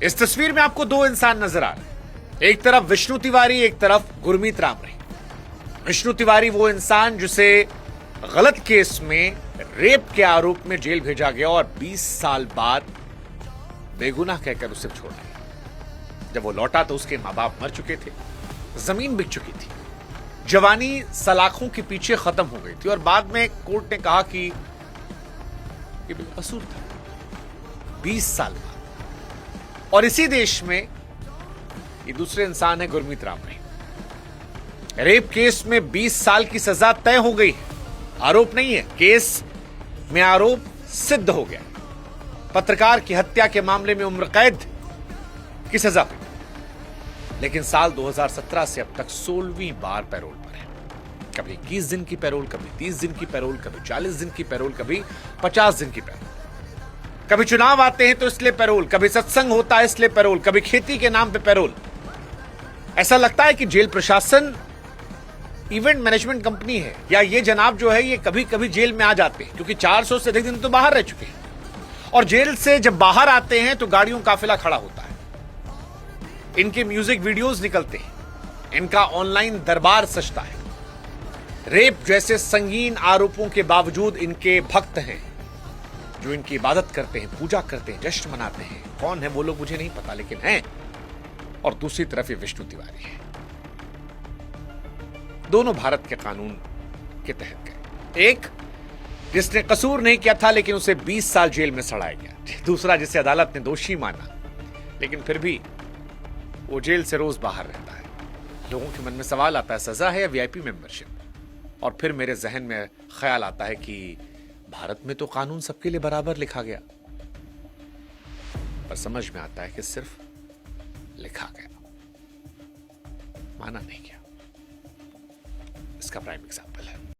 इस तस्वीर में आपको दो इंसान नजर आ रहे हैं। एक तरफ विष्णु तिवारी, एक तरफ गुरमीत राम रही। विष्णु तिवारी वो इंसान जिसे गलत केस में रेप के आरोप में जेल भेजा गया और 20 साल बाद बेगुनाह कहकर उसे छोड़ा गया। जब वो लौटा तो उसके मां बाप मर चुके थे, जमीन बिक चुकी थी, जवानी सलाखों के पीछे खत्म हो गई थी और बाद में कोर्ट ने कहा कि ये बेकसूर था। 20 साल बाद। और इसी देश में ये दूसरे इंसान है गुरमीत राम रही। रेप केस में 20 साल की सजा तय हो गई है, आरोप नहीं है, केस में आरोप सिद्ध हो गया। पत्रकार की हत्या के मामले में उम्र कैद की सजा हुई, लेकिन साल 2017 से अब तक 16वीं बार पैरोल पर है। कभी 21 दिन की पैरोल, कभी 30 दिन की पैरोल, कभी 40 दिन की पैरोल, कभी 50 दिन की पैरोल। कभी चुनाव आते हैं तो इसलिए पैरोल, कभी सत्संग होता है इसलिए पैरोल, कभी खेती के नाम पे पैरोल। ऐसा लगता है कि जेल प्रशासन इवेंट मैनेजमेंट कंपनी है, या ये जनाब जो है ये कभी कभी जेल में आ जाते हैं, क्योंकि 400 से अधिक दिन तो बाहर रह चुके हैं। और जेल से जब बाहर आते हैं तो गाड़ियों का काफिला खड़ा होता है, इनके म्यूजिक वीडियोस निकलते हैं, इनका ऑनलाइन दरबार सजता है। रेप जैसे संगीन आरोपों के बावजूद इनके भक्त हैं जो इनकी इबादत करते हैं, पूजा करते हैं, जश्न मनाते हैं। कौन है वो लोग मुझे नहीं पता, लेकिन हैं। और दूसरी तरफ ये विष्णु तिवारी है। दोनों भारत के कानून के तहत गए। एक जिसने कसूर नहीं किया था लेकिन उसे 20 साल जेल में सड़ाया गया, दूसरा जिसे अदालत ने दोषी माना लेकिन फिर भी वो जेल से रोज बाहर रहता है। लोगों के मन में सवाल आता है, सजा है या वीआईपी मेंबरशिप? और फिर मेरे जहन में ख्याल आता है कि भारत में तो कानून सबके लिए बराबर लिखा गया, पर समझ में आता है कि सिर्फ लिखा गया, माना नहीं गया। इसका प्राइम एग्जाम्पल है।